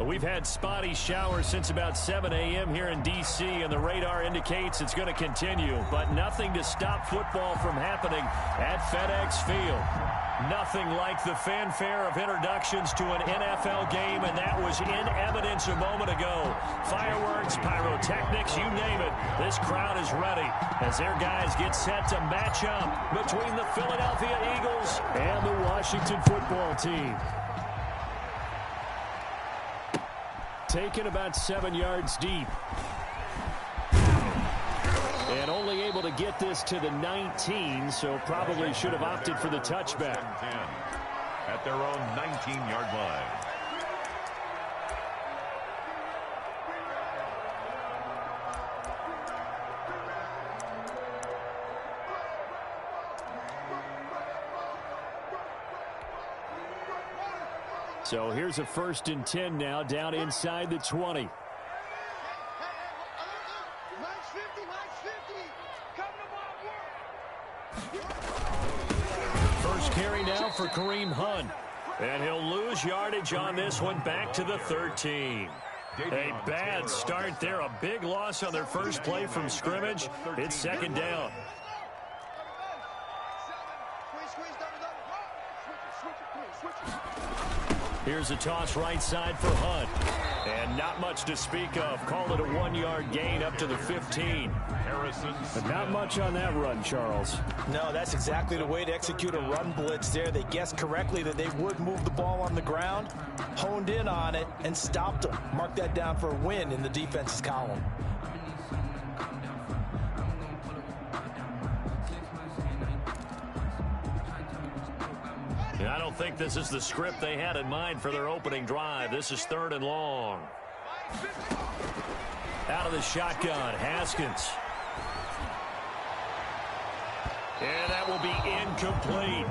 We've had spotty showers since about 7 a.m. here in D.C., and the radar indicates it's going to continue. But nothing to stop football from happening at FedEx Field. Nothing like the fanfare of introductions to an NFL game, and that was in evidence a moment ago. Fireworks, pyrotechnics, you name it. This crowd is ready as their guys get set to match up between the Philadelphia Eagles and the Washington football team. Taken about 7 yards deep. And only able to get this to the 19, so probably should have opted for the touchback. At their own 19-yard line. So here's a 1st and 10 now, down inside the 20. First carry now for Kareem Hunt. And he'll lose yardage on this one, back to the 13. A bad start there, a big loss on their first play from scrimmage. It's 2nd down. Here's a toss right side for Hunt. And not much to speak of. Call it a 1-yard gain up to the 15. But not much on that run, Charles. No, that's exactly the way to execute a run blitz there. They guessed correctly that they would move the ball on the ground, honed in on it, and stopped them. Mark that down for a win in the defense's column. I don't think this is the script they had in mind for their opening drive. This is 3rd and long. Out of the shotgun, Haskins. And that will be incomplete.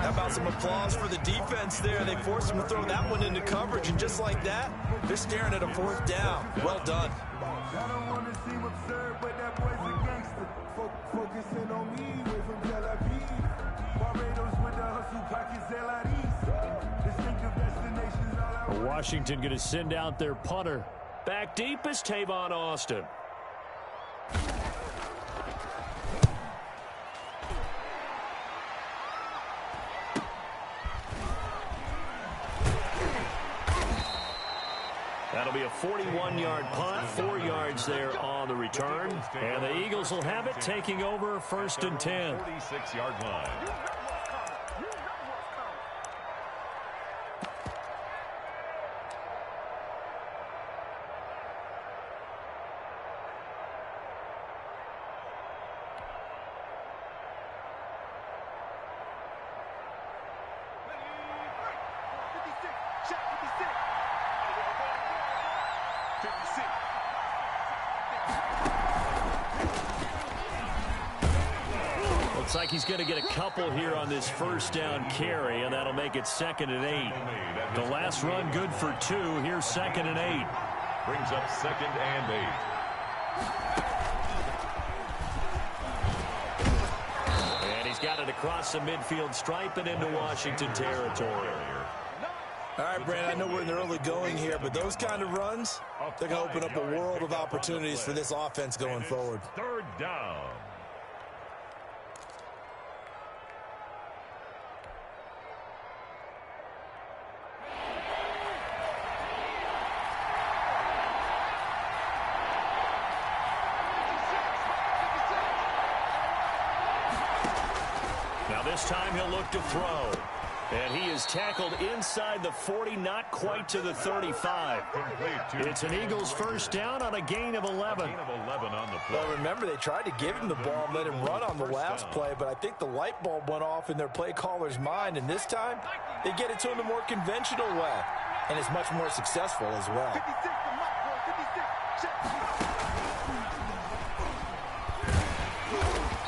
How about some applause for the defense there? They forced him to throw that one into coverage, and just like that, they're staring at a 4th down. Well done. I don't want to seem absurd, but that boy's a gangster. Focusing on me, way from Tel Aviv. Barbados with the hustle, pockets distinctive destinations all I Washington going to send out their punter. Back deep is Tavon Austin. That'll be a 41-yard punt, 4 yards there on the return. And the Eagles will have it, taking over 1st and 10. 46-yard line. Looks like he's going to get a couple here on this 1st down carry, and that'll make it 2nd and 8. The last run good for 2. Here's 2nd and 8. Brings up 2nd and 8. And he's got it across the midfield stripe and into Washington territory. All right, Brandon, I know we're in the early going here, but those kind of runs, they're going to open up a world of opportunities for this offense going forward. 3rd down. Now this time he'll look to throw. And he is tackled inside the 40, not quite to the 35. It's an Eagles 1st down on a gain of 11. Well, remember, they tried to give him the ball and let him run on the last play, but I think the light bulb went off in their play caller's mind, and this time they get it to him the more conventional way, and it's much more successful as well.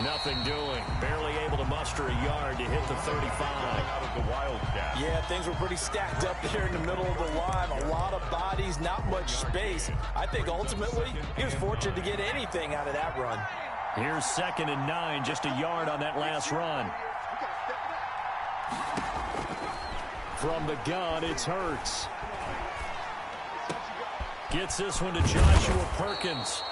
Nothing doing. Barely able to muster a yard to hit the 35. Out of the Wildcat. Yeah, things were pretty stacked up there in the middle of the line. A lot of bodies, not much space. I think ultimately he was fortunate to get anything out of that run. Here's 2nd and 9, just a yard on that last run. From the gun, it's Hurts. Gets this one to Joshua Perkins.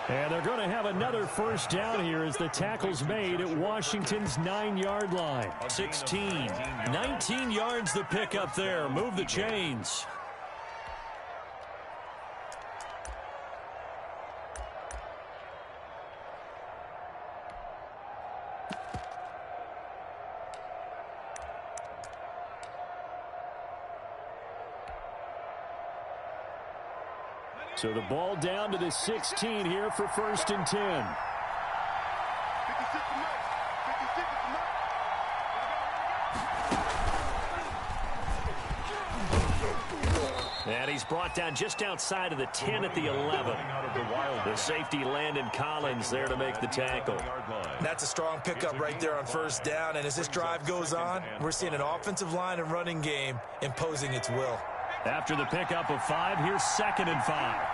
And they're going to have another first down here as the tackle's made at Washington's 9-yard line. 16, 19 yards the pick up there. Move the chains. So the ball down to the 16 here for 1st and 10. And he's brought down just outside of the 10 at the 11. The safety Landon Collins there to make the tackle. That's a strong pickup right there on 1st down. And as this drive goes on, we're seeing an offensive line and running game imposing its will. After the pickup of 5, here's 2nd and 5.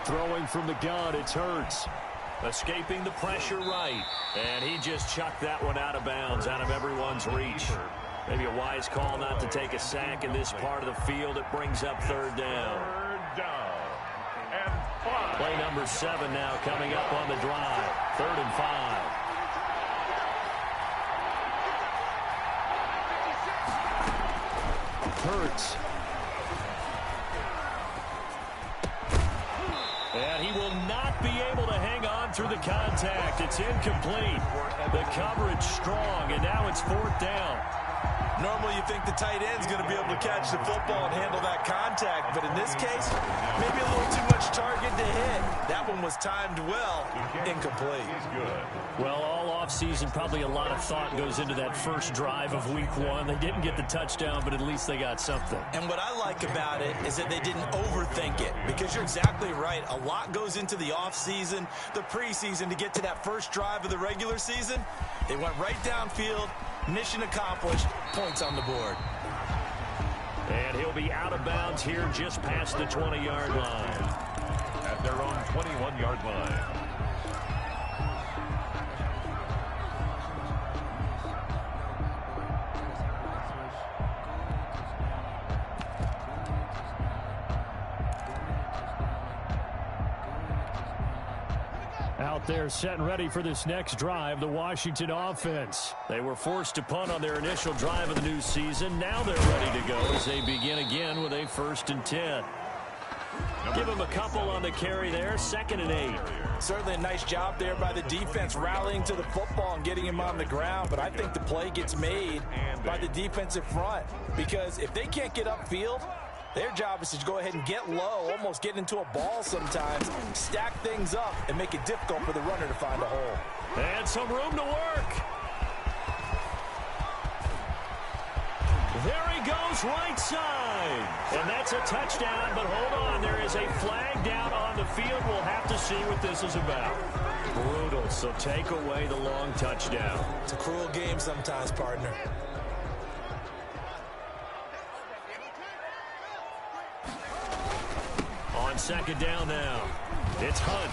Throwing from the gun, it's Hurts. Escaping the pressure right. And he just chucked that one out of bounds, out of everyone's reach. Maybe a wise call not to take a sack in this part of the field. It brings up 3rd down. Play number 7 now coming up on the drive. 3rd and 5. Hurts. And he will not be able to hang on through the contact. It's incomplete. The coverage strong, and now it's 4th down. Normally you think the tight end's going to be able to catch the football and handle that contact, but in this case, maybe a little too much target to hit. That one was timed well, incomplete. Well, all offseason, probably a lot of thought goes into that first drive of week 1. They didn't get the touchdown, but at least they got something. And what I like about it is that they didn't overthink it, because you're exactly right. A lot goes into the offseason, the preseason to get to that first drive of the regular season. They went right downfield. Mission accomplished. Points on the board. And he'll be out of bounds here just past the 20-yard line. At their own 21-yard line. Out there set and ready for this next drive, the Washington offense. They were forced to punt on their initial drive of the new season. Now they're ready to go as they begin again with a 1st and 10. Give them a couple on the carry there, 2nd and 8. Certainly a nice job there by the defense rallying to the football and getting him on the ground, but I think the play gets made by the defensive front, because if they can't get upfield, their job is to go ahead and get low, almost get into a ball sometimes, stack things up, and make it difficult for the runner to find a hole. And some room to work. There he goes, right side. And that's a touchdown, but hold on. There is a flag down on the field. We'll have to see what this is about. Brutal, so take away the long touchdown. It's a cruel game sometimes, partner. On 2nd down now, it's Hunt.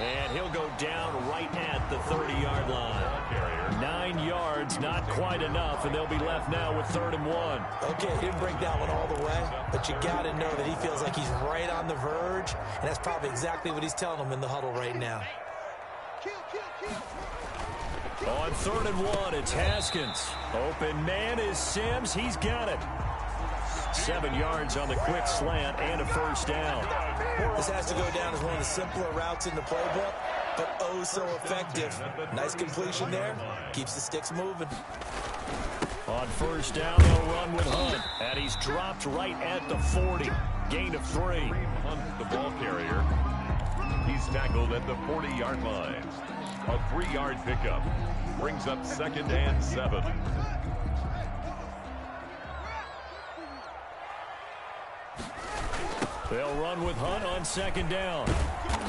And he'll go down right at the 30-yard line. 9 yards, not quite enough, and they'll be left now with 3rd and 1. Okay, he didn't break that one all the way, but you got to know that he feels like he's right on the verge, and that's probably exactly what he's telling them in the huddle right now. On 3rd and 1, it's Haskins. Open man is Sims. He's got it. 7 yards on the quick slant and a 1st down. This has to go down as one of the simpler routes in the playbook, but oh so effective. Nice completion there. Keeps the sticks moving. On 1st down, they'll run with Hunt. And he's dropped right at the 40. Gain of 3. Hunt, the ball carrier. He's tackled at the 40-yard line. A 3-yard pickup. Brings up 2nd and 7. They'll run with Hunt on 2nd down.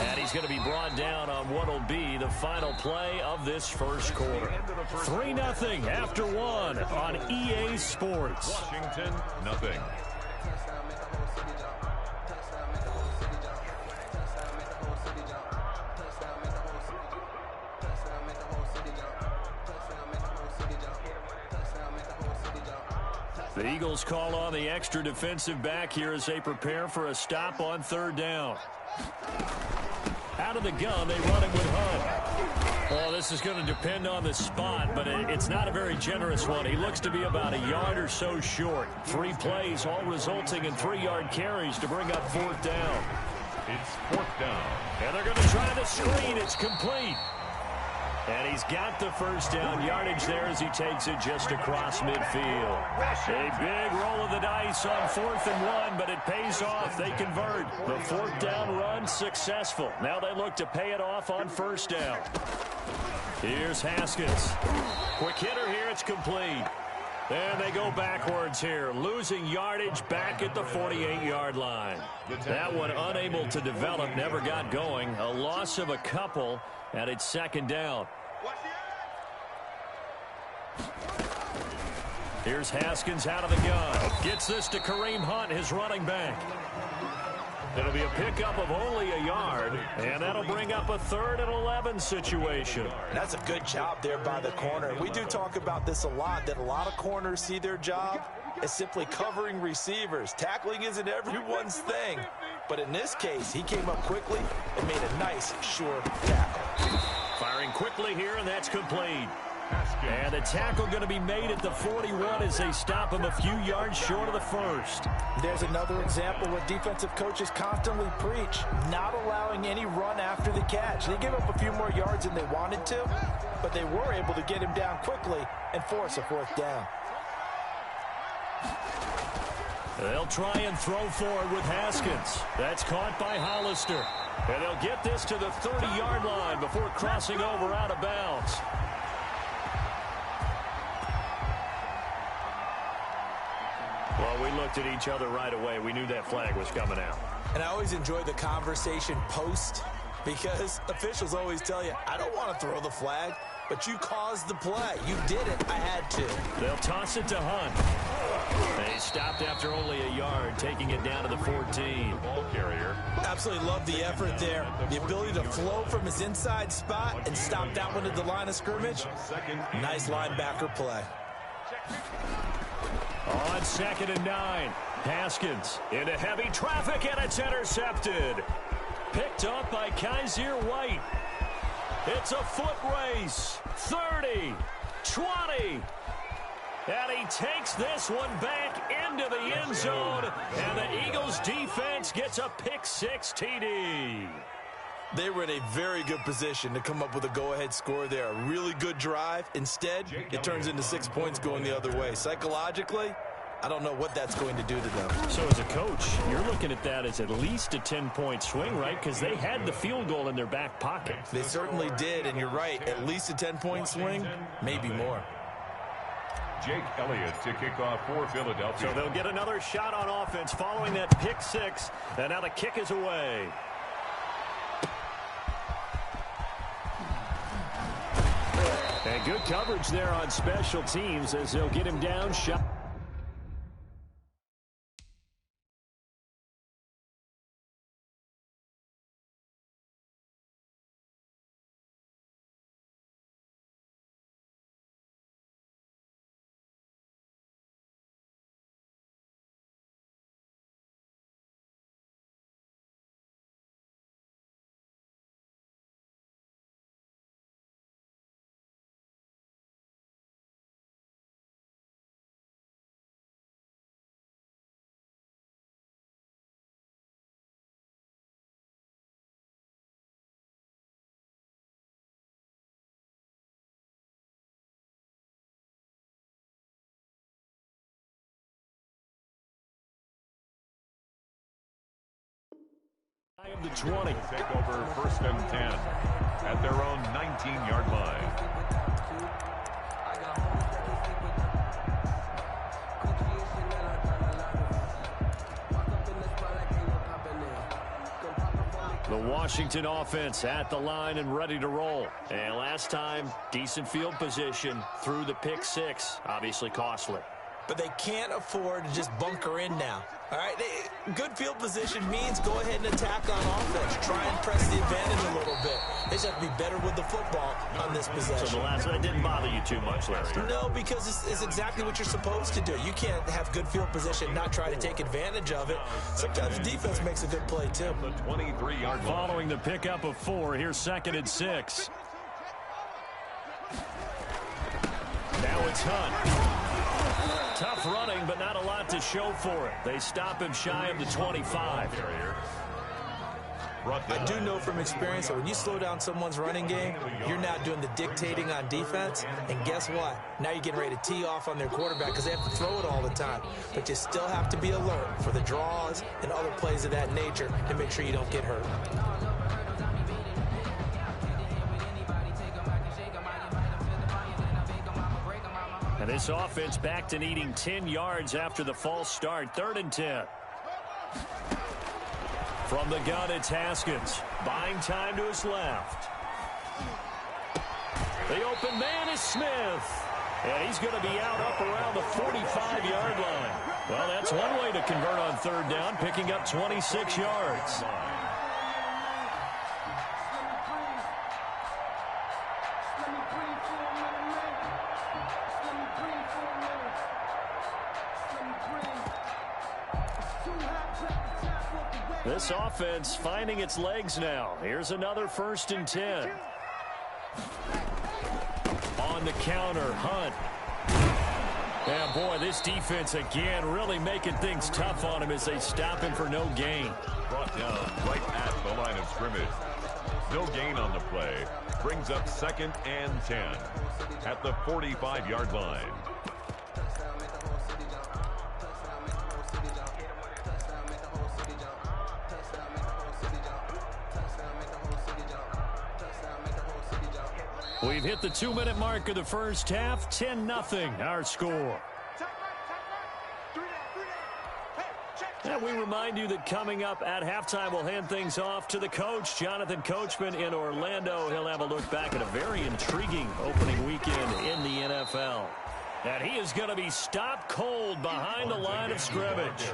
And he's going to be brought down on what will be the final play of this first quarter. 3-0 after 1 on EA Sports. Washington, nothing. The Eagles call on the extra defensive back here as they prepare for a stop on 3rd down. Out of the gun, they run it with Hunt. Well, this is going to depend on the spot, but it's not a very generous one. He looks to be about a yard or so short. 3 plays, all resulting in 3-yard carries to bring up 4th down. It's 4th down. And they're going to try the screen. It's complete. And he's got the 1st down yardage there as he takes it just across midfield. A big roll of the dice on 4th and 1, but it pays off. They convert. The 4th down run successful. Now they look to pay it off on 1st down. Here's Haskins. Quick hitter here. It's complete. And they go backwards here, losing yardage back at the 48-yard line. That one unable to develop, never got going. A loss of a couple, and it's 2nd down. Here's Haskins out of the gun. Gets this to Kareem Hunt, his running back. It'll be a pickup of only a yard, and that'll bring up a 3rd and 11 situation. That's a good job there by the corner. We do talk about this a lot, that a lot of corners see their job as simply covering receivers. Tackling isn't everyone's thing. But in this case, he came up quickly and made a nice, sure tackle. Firing quickly here, and that's complete. And the tackle going to be made at the 41 as they stop him a few yards short of the 1st. There's another example what defensive coaches constantly preach, not allowing any run after the catch. They gave up a few more yards than they wanted to, but they were able to get him down quickly and force a 4th down. They'll try and throw forward with Haskins. That's caught by Hollister. And they'll get this to the 30-yard line before crossing over out of bounds. Well, we looked at each other right away. We knew that flag was coming out. And I always enjoy the conversation post because officials always tell you, I don't want to throw the flag, but you caused the play. You did it. I had to. They'll toss it to Hunt. They stopped after only a yard, taking it down to the 14. Ball carrier. Absolutely love the effort there. The ability to flow from his inside spot and stop that one at the line of scrimmage. Nice linebacker play. On 2nd and 9, Haskins into heavy traffic, and it's intercepted. Picked up by Kaiser White. It's a foot race. 30, 20. And he takes this one back into the end zone, and the Eagles defense gets a pick-6 TD. They were in a very good position to come up with a go-ahead score there. A really good drive. Instead, it turns into 6 points going the other way. Psychologically, I don't know what that's going to do to them. So as a coach, you're looking at that as at least a 10-point swing, right? Because they had the field goal in their back pocket. They certainly did, and you're right. At least a 10-point swing, maybe more. Jake Elliott to kick off for Philadelphia. So they'll get another shot on offense following that pick-6, and now the kick is away. And good coverage there on special teams as they'll get him down. Shot. Of the 20. Take over 1st and 10 at their own 19-yard line. The Washington offense at the line and ready to roll. And last time, decent field position through the pick-6. Obviously costly. But they can't afford to just bunker in now. All right, good field position means go ahead and attack on offense. Try and press the advantage a little bit. It's just have to be better with the football on this possession. So the last one didn't bother you too much last time? No, because it's exactly what you're supposed to do. You can't have good field position and not try to take advantage of it. Sometimes defense makes a good play, too. The 23-yard line. Following the pickup of 4, here's 2nd and 6. Now it's Hunt. Tough running, but not a lot to show for it. They stop him shy of the 25. I do know from experience that when you slow down someone's running game, you're not doing the dictating on defense. And guess what? Now you're getting ready to tee off on their quarterback because they have to throw it all the time. But you still have to be alert for the draws and other plays of that nature to make sure you don't get hurt. And this offense back to needing 10 yards after the false start. 3rd and 10. From the gun, it's Haskins. Buying time to his left. The open man is Smith. And he's going to be out up around the 45-yard line. Well, that's one way to convert on 3rd down, picking up 26 yards. This offense finding its legs now. Here's another 1st and 10. On the counter, Hunt. Yeah, boy, this defense again really making things tough on him as they stop him for no gain. Brought down right at the line of scrimmage. No gain on the play. Brings up 2nd and 10 at the 45-yard line. We've hit the 2-minute mark of the first half. 10-0 our score. And we remind you that coming up at halftime, we'll hand things off to the coach, Jonathan Coachman in Orlando. He'll have a look back at a very intriguing opening weekend in the NFL. And he is going to be stopped cold behind the line of scrimmage.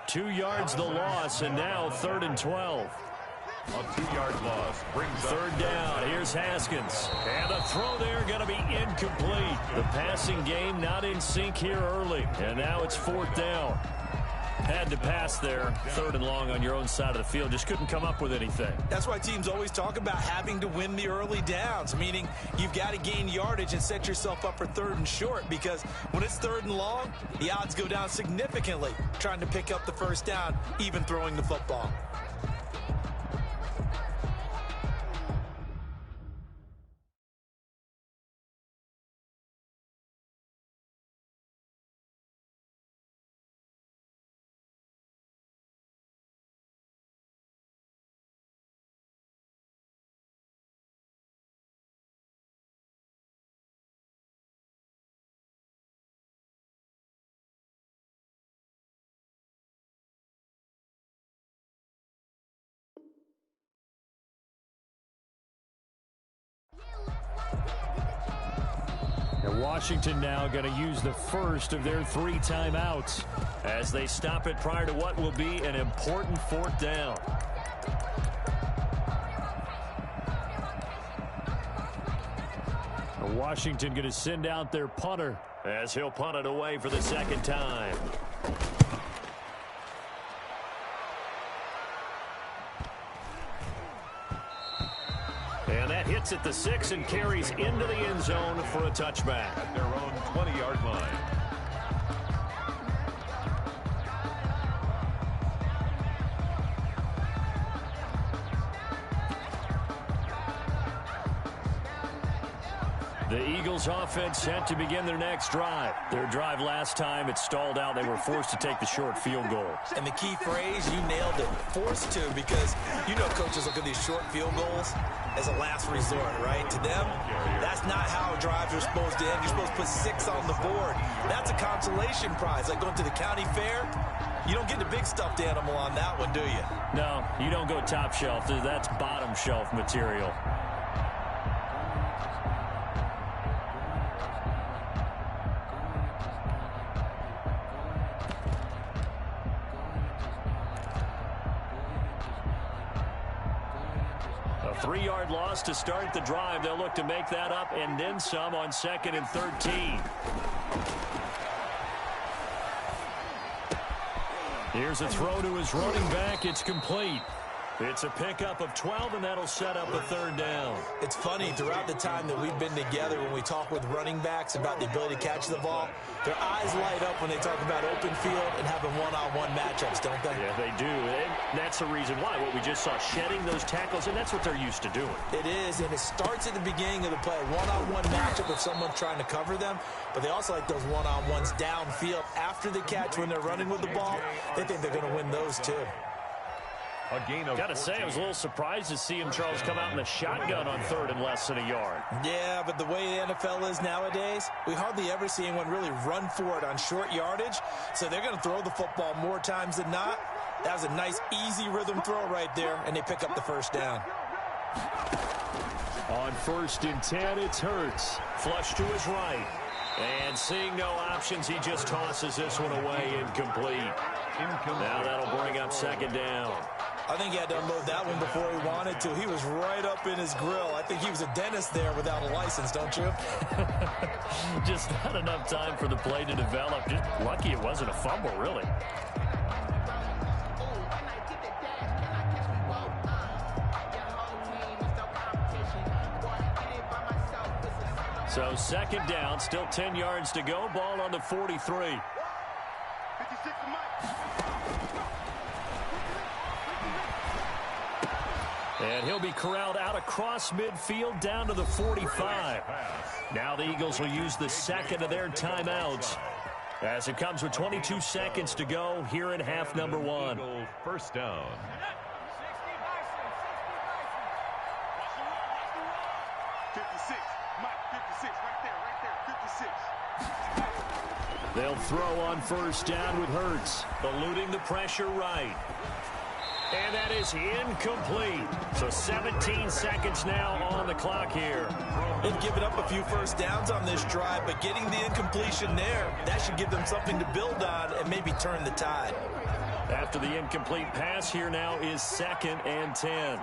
2 yards the loss, and now 3rd and 12. A 2-yard loss brings 3rd down. Here's Haskins. And the throw there going to be incomplete. The passing game not in sync here early. And now it's 4th down. Had to pass there. 3rd and long on your own side of the field. Just couldn't come up with anything. That's why teams always talk about having to win the early downs, meaning you've got to gain yardage and set yourself up for 3rd and short, because when it's 3rd and long, the odds go down significantly trying to pick up the 1st down, even throwing the football. And Washington now going to use the first of their 3 timeouts as they stop it prior to what will be an important 4th down. And Washington going to send out their punter as he'll punt it away for the 2nd time. And that hits at the 6 and carries into the end zone for a touchback. At their own 20-yard line. The Eagles offense set to begin their next drive. Their drive last time, it stalled out. They were forced to take the short field goal. And the key phrase, you nailed it, forced to, because you know coaches look at these short field goals as a last resort, right? To them, that's not how drives are supposed to end. You're supposed to put 6 on the board. That's a consolation prize, like going to the county fair. You don't get the big stuffed animal on that one, do you? No, you don't go top shelf. That's bottom shelf material. 3-yard loss to start the drive. They'll look to make that up and then some on 2nd and 13. Here's a throw to his running back. It's complete. It's a pickup of 12, and that'll set up a 3rd down. It's funny, throughout the time that we've been together, when we talk with running backs about the ability to catch the ball, their eyes light up when they talk about open field and having one-on-one matchups, don't they? Yeah, they do. And that's the reason why. What we just saw, shedding those tackles, and that's what they're used to doing. It is, and it starts at the beginning of the play. One-on-one matchup if someone's trying to cover them, but they also like those one-on-ones downfield after the catch when they're running with the ball. They think they're going to win those, too. Gotta say, I was a little surprised to see him, Charles, come out in the shotgun on 3rd and less than a yard. Yeah, but the way the NFL is nowadays, we hardly ever see anyone really run for it on short yardage, so they're going to throw the football more times than not. That was a nice, easy rhythm throw right there, and they pick up the 1st down. On 1st and 10, it's Hurts. Flush to his right. And seeing no options, he just tosses this one away, incomplete. Now that'll bring up 2nd down. I think he had to unload that one before he wanted to. He was right up in his grill. I think he was a dentist there without a license, don't you? Just not enough time for the play to develop. Just lucky it wasn't a fumble, really. So 2nd down, still 10 yards to go. Ball on the 43. And he'll be corralled out across midfield down to the 45. Now the Eagles will use the 2nd of their timeouts as it comes with 22 seconds to go here in half number 1. 1st down. They'll throw on 1st down with Hurts, eluding the pressure right. And that is incomplete. So 17 seconds now on the clock here. They've given up a few 1st downs on this drive, but getting the incompletion there, that should give them something to build on and maybe turn the tide. After the incomplete pass, here now is 2nd and 10.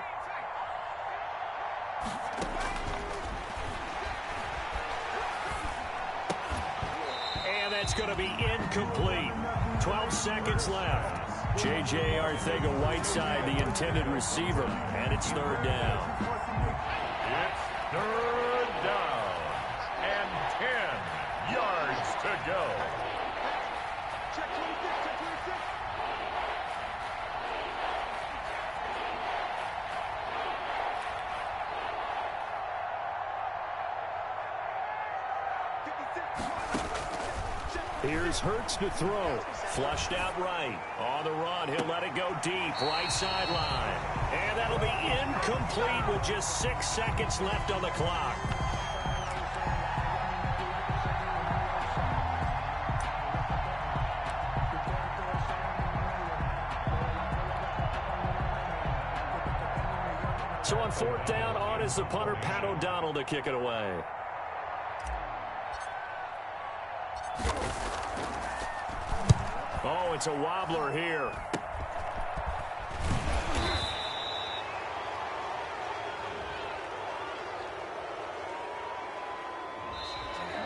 And that's going to be incomplete. 12 seconds left. J.J. Arcega-Whiteside, the intended receiver, and it's 3rd down. It's 3rd down and 10 yards to go. Here's Hurts to throw. Flushed out right. On the run, he'll let it go deep. Right sideline. And that'll be incomplete with just 6 seconds left on the clock. So on 4th down, on is the punter, Pat O'Donnell, to kick it away. Oh, it's a wobbler here.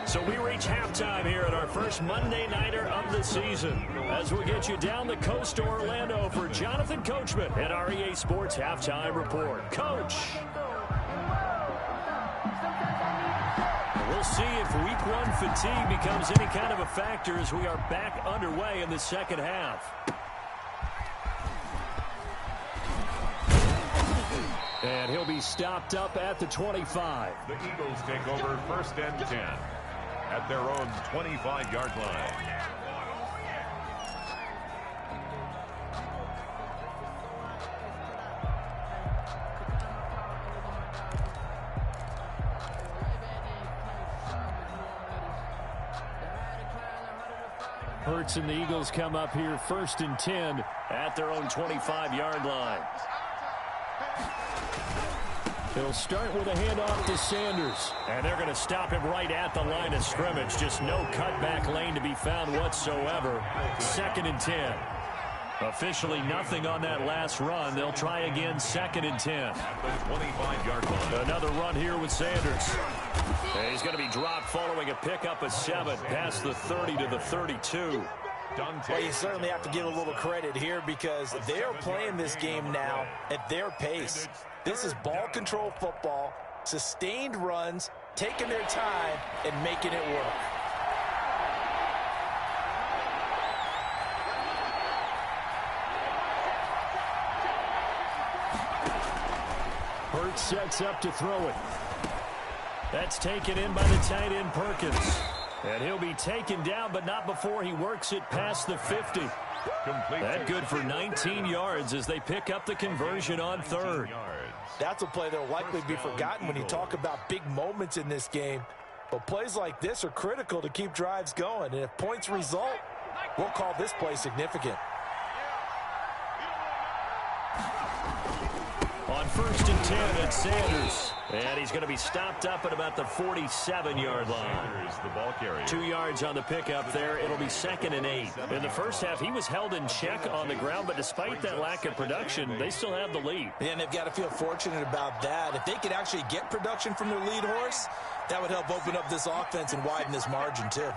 So we reach halftime here at our first Monday Nighter of the season as we get you down the coast to Orlando for Jonathan Coachman at our EA Sports Halftime Report. Coach. We'll see if week 1 fatigue becomes any kind of a factor as we are back underway in the 2nd half. And he'll be stopped up at the 25. The Eagles take over 1st and 10 at their own 25-yard line. Hurts and the Eagles come up here 1st and 10 at their own 25-yard line. They'll start with a handoff to Sanders. And they're going to stop him right at the line of scrimmage. Just no cutback lane to be found whatsoever. 2nd and 10. Officially nothing on that last run. They'll try again, 2nd and 10. At the 25-yard line. Another run here with Sanders. And he's going to be dropped following a pickup of 7 past the 30 to the 32. Well, you certainly have to give a little credit here because they're playing this game now at their pace. This is ball control football, sustained runs, taking their time, and making it work. Hurts sets up to throw it. That's taken in by the tight end Perkins. And he'll be taken down, but not before he works it past the 50. That good for 19 yards as they pick up the conversion on 3rd. That's a play that will likely be forgotten when you talk about big moments in this game. But plays like this are critical to keep drives going. And if points result, we'll call this play significant. On 1st and 10, it's Sanders. And he's going to be stopped up at about the 47-yard line. The ball carrier. 2 yards on the pickup there. It'll be 2nd and 8. In the first half, he was held in check on the ground, but despite that lack of production, they still have the lead. And they've got to feel fortunate about that. If they could actually get production from their lead horse, that would help open up this offense and widen this margin, too.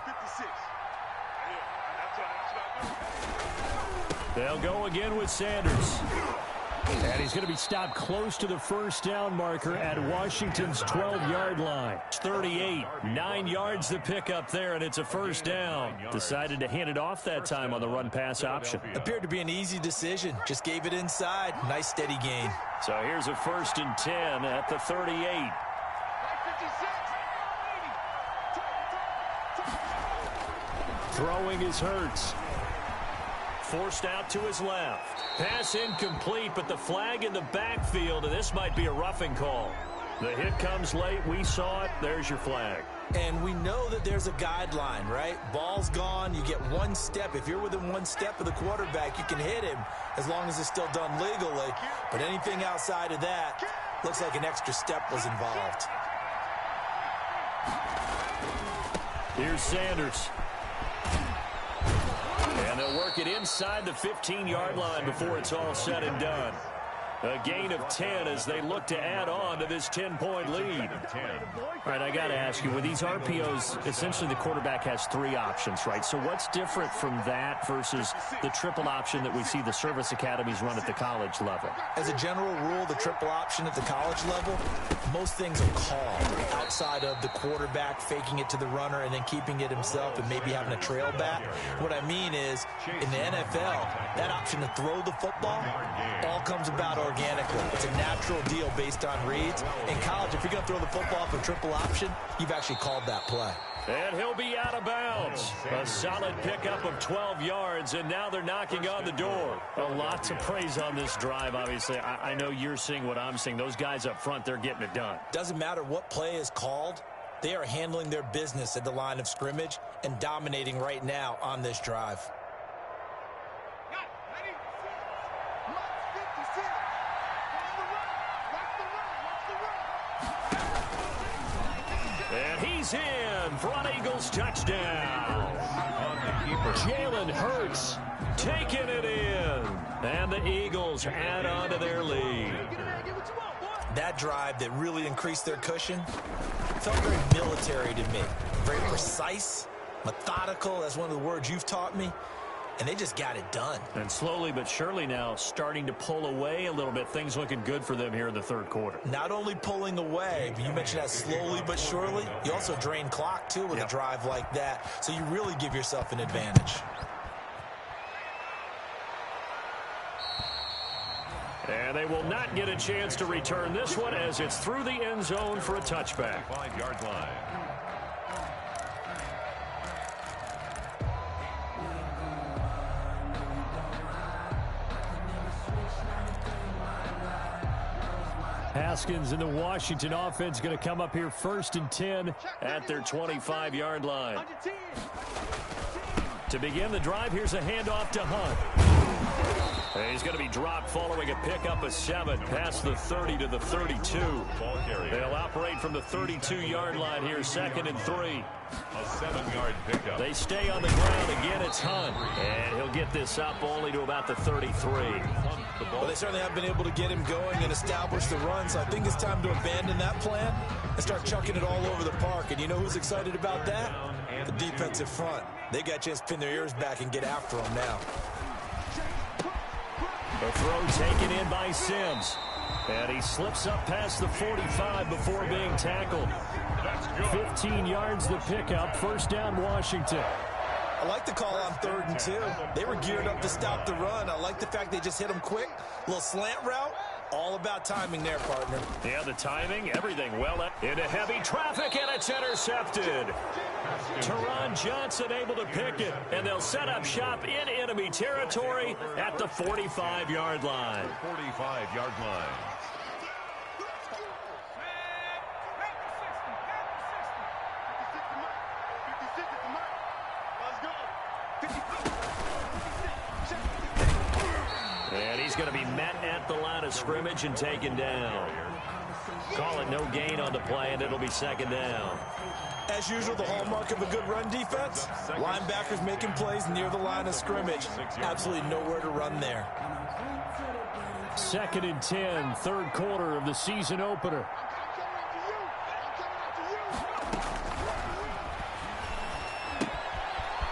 They'll go again with Sanders. And he's going to be stopped close to the 1st down marker at Washington's 12-yard line. 38, 9 yards to pick up there, and it's a 1st down. Decided to hand it off that time on the run-pass option. Appeared to be an easy decision. Just gave it inside. Nice, steady gain. So here's a 1st and 10 at the 38. Throwing is Hurts. Forced out to his left. Pass incomplete, but the flag in the backfield, and this might be a roughing call. The hit comes late. We saw it. There's your flag. And we know that there's a guideline, right? Ball's gone. You get 1 step. If you're within 1 step of the quarterback, you can hit him as long as it's still done legally. But anything outside of that, looks like an extra step was involved. Here's Sanders. And they'll work it inside the 15-yard line before it's all said and done. A gain of 10 as they look to add on to this 10-point lead. All right, I got to ask you, with these RPOs, essentially the quarterback has 3 options, right? So what's different from that versus the triple option that we see the service academies run at the college level? As a general rule, the triple option at the college level, most things are called outside of the quarterback faking it to the runner and then keeping it himself and maybe having a trail back. What I mean is, in the NFL, that option to throw the football all comes about organically. It's a natural deal based on reads. In college, if you're going to throw the football for triple option, you've actually called that play. And he'll be out of bounds. A solid pickup of 12 yards, and now they're knocking on the door. A lot to praise on this drive, obviously. I know you're seeing what I'm seeing. Those guys up front, they're getting it done. Doesn't matter what play is called. They are handling their business at the line of scrimmage and dominating right now on this drive. And he's in for an Eagles touchdown. Jalen Hurts taking it in. And the Eagles add on to their lead. That drive that really increased their cushion felt very military to me. Very precise, methodical. That's one of the words you've taught me. And they just got it done. And slowly but surely now starting to pull away a little bit. Things looking good for them here in the 3rd quarter. Not only pulling away, but you mentioned that slowly but surely. You also drain clock, too, with a drive like that. So you really give yourself an advantage. And they will not get a chance to return this one as it's through the end zone for a touchback. 5-yard line. Haskins and the Washington offense going to come up here 1st and 10 at their 25-yard line. To begin the drive, here's a handoff to Hunt. And he's going to be dropped following a pickup of 7 past the 30 to the 32. They'll operate operate from the 32-yard line here, 2nd and 3. A 7-yard pickup. They stay on the ground. Again, it's Hunt. And he'll get this up only to about the 33. Well, they certainly have been able to get him going and establish the run, so I think it's time to abandon that plan and start chucking it all over the park. And you know who's excited about that? The defensive front. They got a chance to pin their ears back and get after him now. The throw taken in by Sims. And he slips up past the 45 before being tackled. 15 yards the pickup. First down, Washington. I like the call on 3rd and 2. They were geared up to stop the run. I like the fact they just hit them quick. A little slant route. All about timing there, partner. Yeah, the timing, everything well up. Into heavy traffic, and it's intercepted. Teron Johnson able to pick it, and they'll set up shop in enemy territory at the 45-yard line. 45-yard line. And he's going to be met at the line of scrimmage and taken down. Call it no gain on the play, and it'll be 2nd down. As usual, the hallmark of a good run defense, linebackers making plays near the line of scrimmage. Absolutely nowhere to run there. 2nd and 10, 3rd quarter of the season opener.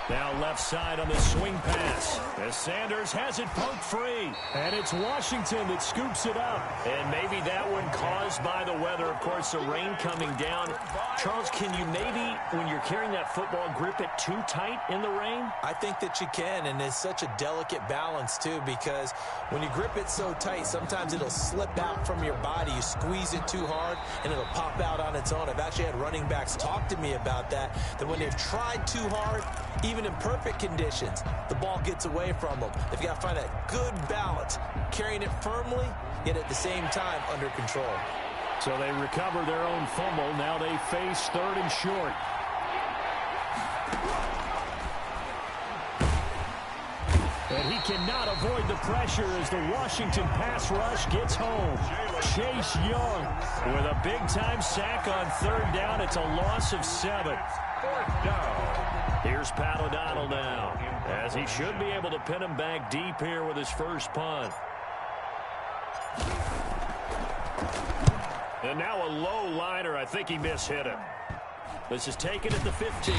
Now left side on the swing pass as Sanders has it poked free. And it's Washington that scoops it up. And maybe that one caused by the weather. Of course, the rain coming down. Charles, can you maybe, when you're carrying that football, grip it too tight in the rain? I think that you can, and it's such a delicate balance, too, because when you grip it so tight, sometimes it'll slip out from your body. You squeeze it too hard, and it'll pop out on its own. I've actually had running backs talk to me about that when they've tried too hard, even in perfect conditions, the ball gets away from them. They've got to find a good balance, carrying it firmly, yet at the same time under control. So they recover their own fumble. Now they face 3rd and short. And he cannot avoid the pressure as the Washington pass rush gets home. Chase Young with a big-time sack on 3rd down. It's a loss of 7. 4th down. Here's Pat O'Donnell now, as he should be able to pin him back deep here with his first punt. And now a low liner. I think he mishit it. This is taken at the 15.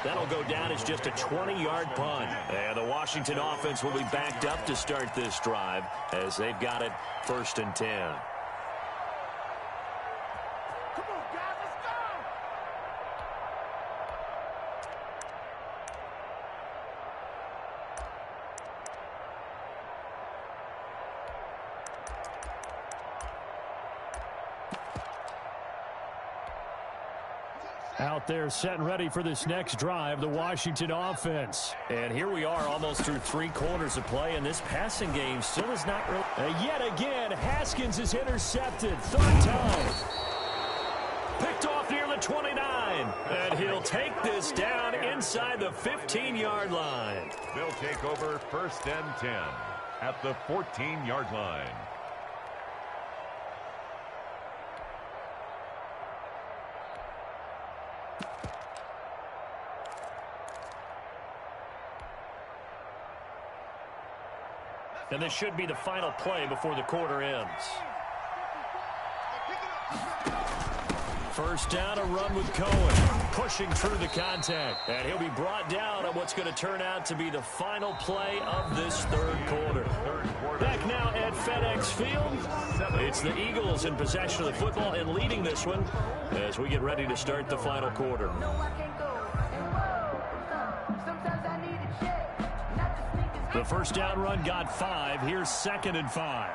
That'll go down as just a 20-yard punt. And the Washington offense will be backed up to start this drive as they've got it 1st and 10. Out there set and ready for this next drive, the Washington offense. And here we are almost through 3 quarters of play, and this passing game still is not really... yet again, Haskins is intercepted. 3rd time. Picked off near the 29. And he'll take this down inside the 15-yard line. They'll take over 1st and 10 at the 14-yard line. And this should be the final play before the quarter ends. 1st down, a run with Cohen, pushing through the contact. And he'll be brought down on what's going to turn out to be the final play of this 3rd quarter. Back now at FedEx Field, it's the Eagles in possession of the football and leading this one as we get ready to start the final quarter. The 1st down run got 5. Here's 2nd and 5.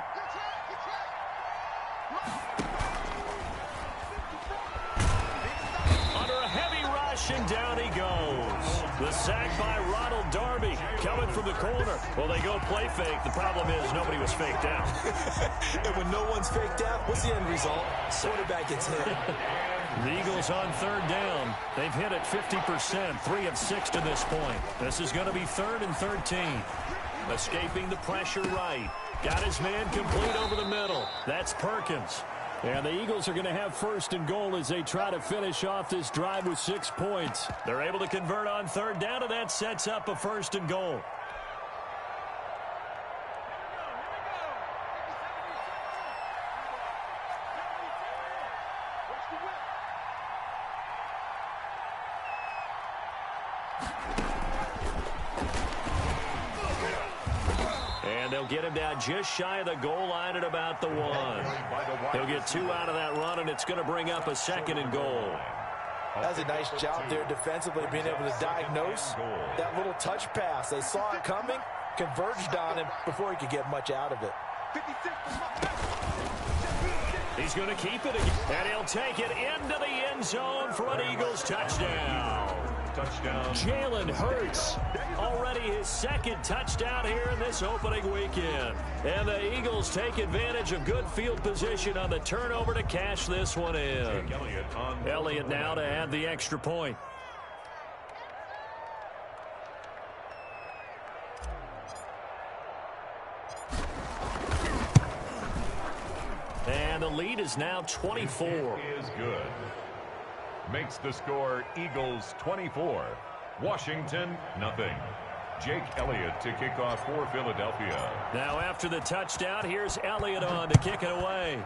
Under a heavy rush, and down he goes. The sack by Ronald Darby coming from the corner. Well, they go play fake. The problem is nobody was faked out. And when no one's faked out, what's the end result? Quarterback gets hit. The Eagles on 3rd down. They've hit it 50%, 3 of 6 to this point. This is going to be 3rd and 13. Escaping the pressure right. Got his man complete over the middle. That's Perkins. And the Eagles are going to have first and goal as they try to finish off this drive with 6 points. They're able to convert on third down, and that sets up a first and goal. They'll get him down just shy of the goal line at about the 1. He'll get 2 out of that run, and it's going to bring up a second and goal. That's a nice job there defensively, being able to diagnose that little touch pass. They saw it coming, converged on him before he could get much out of it. He's going to keep it, and he'll take it into the end zone for an Eagles touchdown. Jalen Hurts, already his second touchdown here in this opening weekend. And the Eagles take advantage of good field position on the turnover to cash this one in. Elliott now to add the extra point. And the lead is now 24. Is good. Makes the score Eagles 24, Washington nothing. Jake Elliott to kick off for Philadelphia. Now after the touchdown, here's Elliott on to kick it away.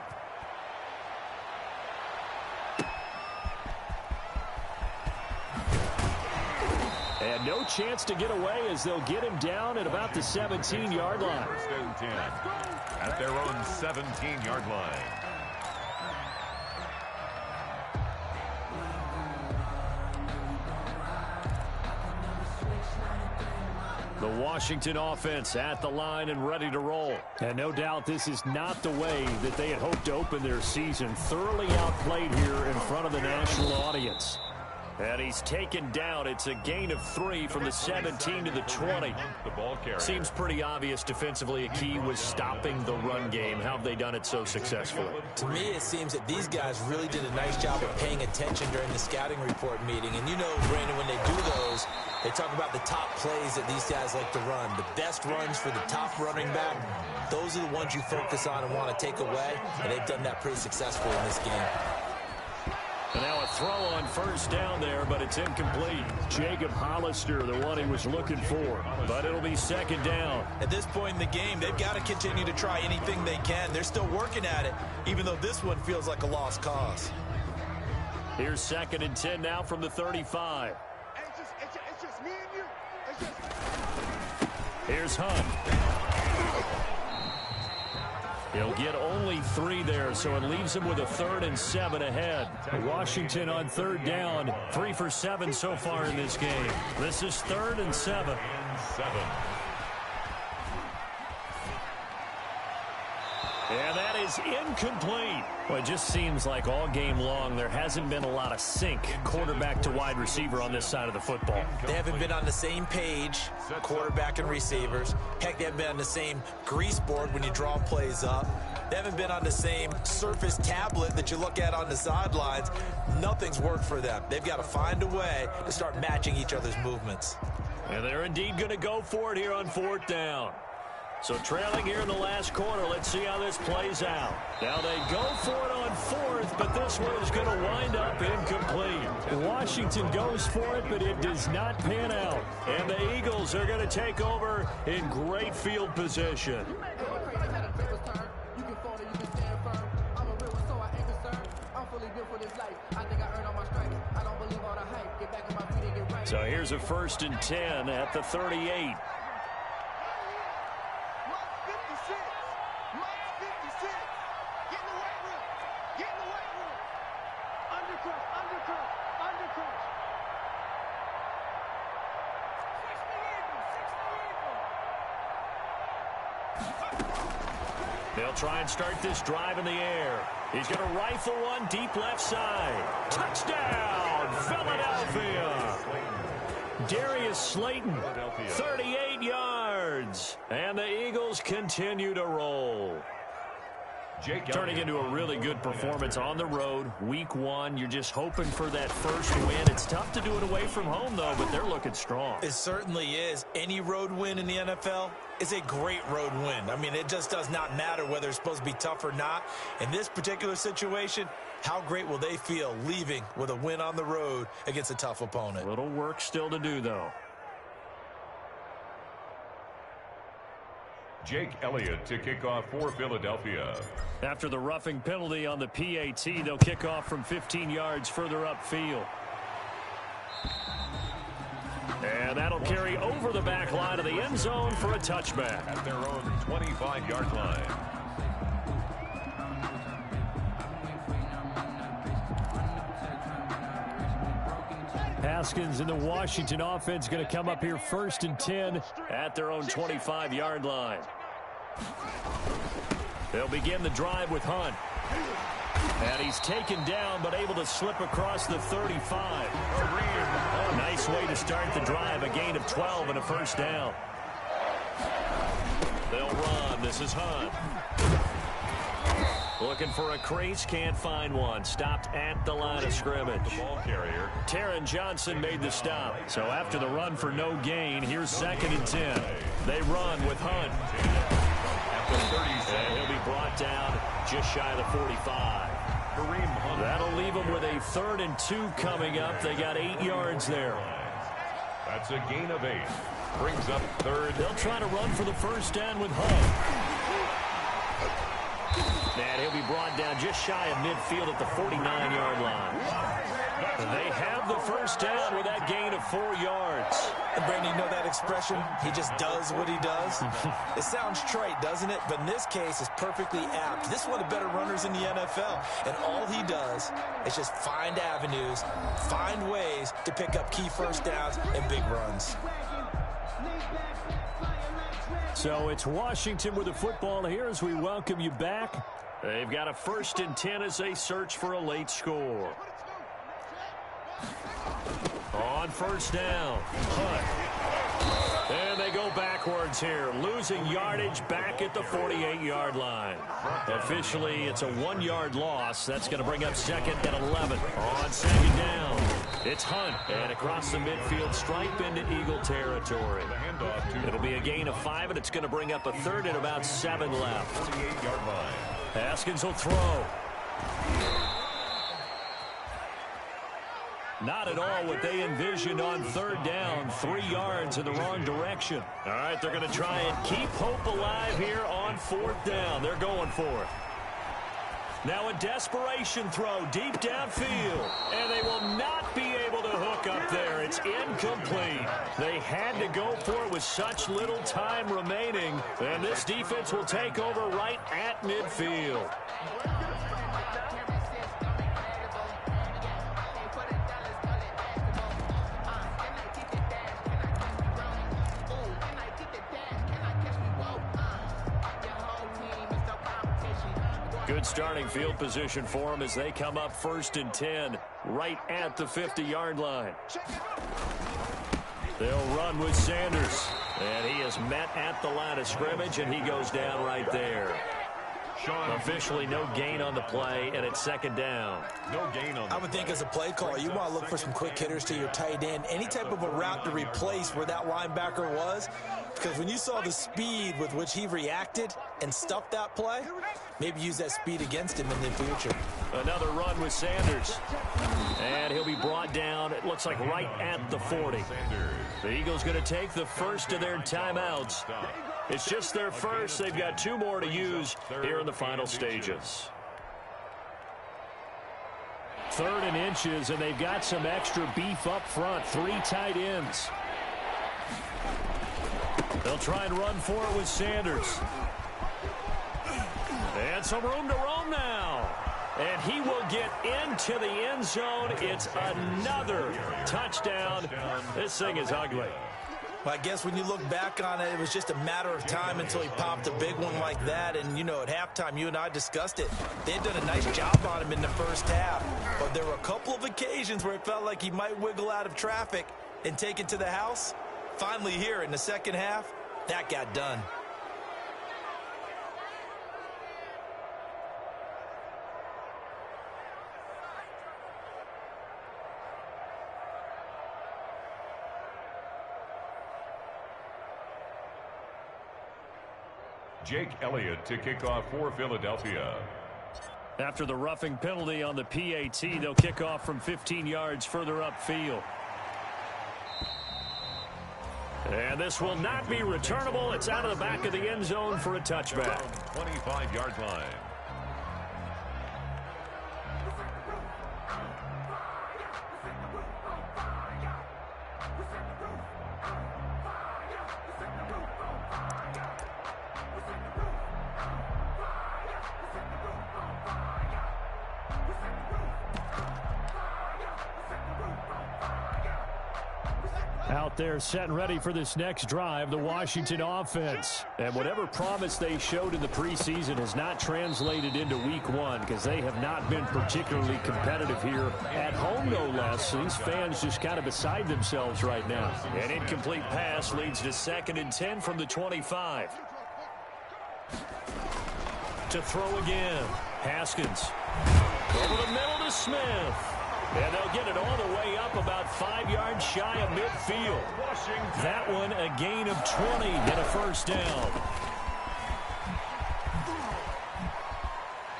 And no chance to get away as they'll get him down at about the 17-yard line. First and 10 at their own 17-yard line. The Washington offense at the line and ready to roll. And no doubt this is not the way that they had hoped to open their season. Thoroughly outplayed here in front of the national audience. And he's taken down. It's a gain of 3 from the 17 to the 20. Seems pretty obvious defensively. A key was stopping the run game. How have they done it so successfully? To me, it seems that these guys really did a nice job of paying attention during the scouting report meeting. And you know, Brandon, when they do those, they talk about the top plays that these guys like to run. The best runs for the top running back, those are the ones you focus on and want to take away. And they've done that pretty successfully in this game. And now a throw on first down there, but it's incomplete. Jacob Hollister, the one he was looking for. But it'll be second down. At this point in the game, they've got to continue to try anything they can. They're still working at it, even though this one feels like a lost cause. Here's second and 10 now from the 35. It's just me and you. Here's Hunt. He'll get only 3 there, so it leaves him with a 3rd and 7 ahead. Washington on third down, 3 for 7 so far in this game. This is 3rd and 7. And that is incomplete. Well, it just seems like all game long there hasn't been a lot of sync quarterback to wide receiver on this side of the football. They haven't been on the same page, quarterback and receivers. Heck, they haven't been on the same grease board when you draw plays up. They haven't been on the same surface tablet that you look at on the sidelines. Nothing's worked for them. They've got to find a way to start matching each other's movements. And they're indeed going to go for it here on 4th down. So trailing here in the last quarter, let's see how this plays out. Now they go for it on 4th, but this one is going to wind up incomplete. Washington goes for it, but it does not pan out. And the Eagles are going to take over in great field position. So here's a 1st and 10 at the 38. They'll try and start this drive in the air. He's going to rifle one deep left side. Touchdown, Philadelphia. Darius Slayton, 38 yards. And the Eagles continue to roll. Turning into a really good performance on the road. Week 1, you're just hoping for that first win. It's tough to do it away from home, though, but they're looking strong. It certainly is. Any road win in the NFL, is a great road win. I mean, it just does not matter whether it's supposed to be tough or not. In this particular situation, how great will they feel leaving with a win on the road against a tough opponent? Little work still to do, though. Jake Elliott to kick off for Philadelphia. After the roughing penalty on the PAT, they'll kick off from 15 yards further upfield. And that'll carry over the back line of the end zone for a touchback. At their own 25-yard line. Haskins in the Washington offense going to come up here 1st and 10 at their own 25-yard line. They'll begin the drive with Hunt. And he's taken down but able to slip across the 35. A nice way to start the drive, a gain of 12 and a first down. They'll run. This is Hunt. Looking for a crease, can't find one. Stopped at the line of scrimmage. The ball carrier. Taron Johnson made the stop. So after the run for no gain, here's 2nd and 10. They run with Hunt. And he'll be brought down just shy of the 45. That'll leave them with a 3rd and 2 coming up. They got 8 yards there. That's a gain of 8. Brings up 3rd. They'll try to run for the first down with Hunt. And he'll be brought down just shy of midfield at the 49-yard line. They have the first down with that gain of 4 yards. And Brandon, you know that expression? He just does what he does. It sounds trite, doesn't it? But in this case, it's perfectly apt. This is one of the better runners in the NFL. And all he does is just find avenues, find ways to pick up key first downs and big runs. So it's Washington with the football here as we welcome you back. They've got a 1st and 10 as they search for a late score. On first down, Hunt. And they go backwards here, losing yardage back at the 48-yard line. Officially, it's a 1-yard loss. That's going to bring up 2nd and 11. On 2nd down, it's Hunt. And across the midfield stripe into Eagle territory. It'll be a gain of 5, and it's going to bring up a 3rd and about 7 left. 48-yard line. Haskins will throw. Not at all what they envisioned on 3rd down. 3 yards in the wrong direction. All right, they're going to try and keep hope alive here on 4th down. They're going for it. Now a desperation throw deep downfield. And they will not be able to hook up there. It's incomplete. They had to go for it with such little time remaining. And this defense will take over right at midfield. Good starting field position for them as they come up 1st and 10 right at the 50-yard line. They'll run with Sanders. And he is met at the line of scrimmage, and he goes down right there. Officially no gain on the play, and it's 2nd down. No gain on the I would think as a play caller, you want to look for some quick hitters to your tight end. Any type of a route to replace where that linebacker was. Because when you saw the speed with which he reacted and stuffed that play, maybe use that speed against him in the future. Another run with Sanders. And he'll be brought down, it looks like right at the 40. The Eagles going to take the first of their timeouts. It's just their first. They've got 2 more to use here in the final stages. 3rd and inches, and they've got some extra beef up front. 3 tight ends. They'll try and run for it with Sanders. And some room to roam now. And he will get into the end zone. It's another touchdown. This thing is ugly. Well, I guess when you look back on it, it was just a matter of time until he popped a big one like that. And, you know, at halftime, you and I discussed it. They had done a nice job on him in the first half. But there were a couple of occasions where it felt like he might wiggle out of traffic and take it to the house. Finally here in the second half, that got done. Jake Elliott to kick off for Philadelphia. After the roughing penalty on the PAT, they'll kick off from 15 yards further upfield. And this will not be returnable. It's out of the back of the end zone for a touchback. 25-yard line. Out there set and ready for this next drive, the Washington offense. And whatever promise they showed in the preseason has not translated into week one because they have not been particularly competitive here at home, no less. These fans just kind of beside themselves right now. An incomplete pass leads to 2nd and 10 from the 25. To throw again, Haskins. Over the middle to Smith. And they'll get it all the way up about 5 yards shy of midfield. That one a gain of 20 and a first down.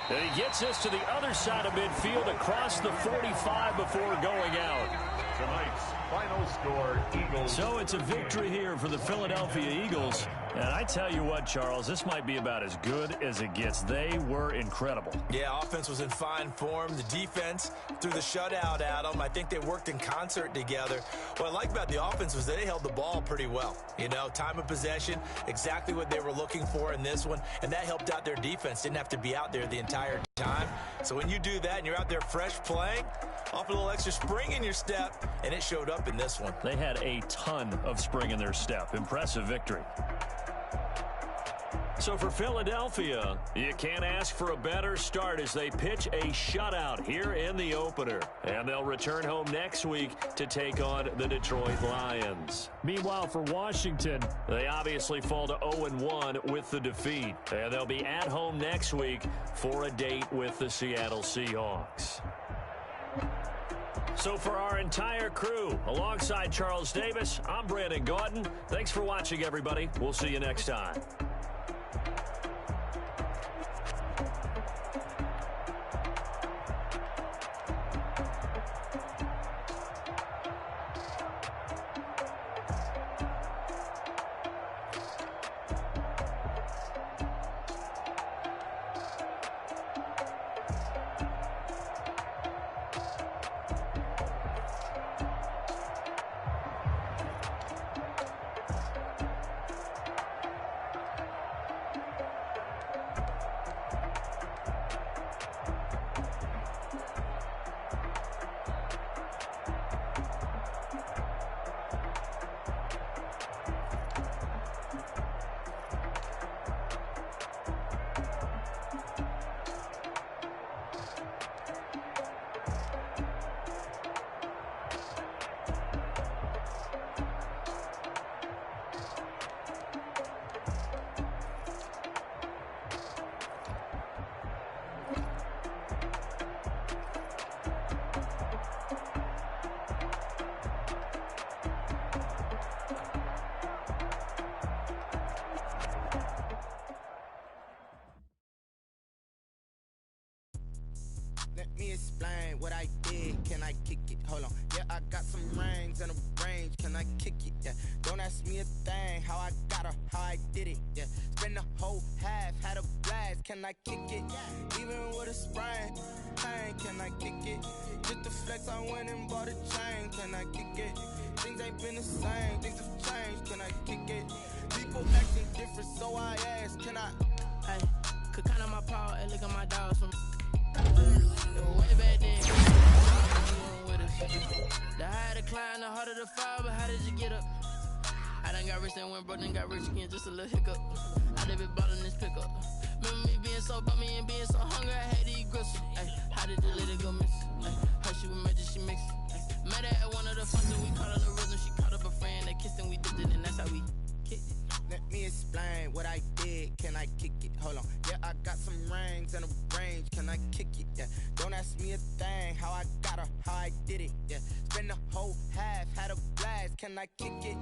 And he gets us to the other side of midfield across the 45 before going out. Tonight's final score, Eagles. So it's a victory here for the Philadelphia Eagles. And I tell you what, Charles, this might be about as good as it gets. They were incredible. Yeah, offense was in fine form. The defense threw the shutout at them. I think they worked in concert together. What I like about the offense was they held the ball pretty well. You know, time of possession, exactly what they were looking for in this one. And that helped out their defense. Didn't have to be out there the entire time. So when you do that and you're out there fresh playing, off a little extra spring in your step, and it showed up in this one. They had a ton of spring in their step. Impressive victory. So for Philadelphia, you can't ask for a better start as they pitch a shutout here in the opener. And they'll return home next week to take on the Detroit Lions. Meanwhile, for Washington, they obviously fall to 0-1 with the defeat. And they'll be at home next week for a date with the Seattle Seahawks. So for our entire crew, alongside Charles Davis, I'm Brandon Gordon. Thanks for watching, everybody. We'll see you next time. Let me explain what I did. Can I kick it? Hold on. Yeah, I got some rings and a range. Can I kick it? Yeah. Don't ask me a thing. How I got her, how I did it. Yeah. Spend the whole half, had a blast. Can I kick it? Even with a sprain. Pain, can I kick it? Just the flex, I went and bought a chain. Can I kick it? Things ain't been the same. Things have changed. Can I kick it? People acting different, so I ask. Can I? Hey, could count on my power and look at my dogs from way back then. With us. The higher the climb, the harder the fall, but how did you get up? I done got rich and went broke, then got rich again, just a little hiccup. I done been ballin' this pickup. Remember me being so bummy and being so hungry, I had to eat gristle. Ay, how did you let it go miss? Ay, her she was magic, she mixed. Met her at one of the functions, we caught her the rhythm, she caught up a friend, they kissed and we dipped it, and that's how we kicked it. Let me explain what I did. Can I kick it? Hold on. Yeah, I got some rings and a range. Can I kick it? Yeah. Don't ask me a thing. How I got her, how I did it. Yeah. Spend the whole half, had a blast. Can I kick it?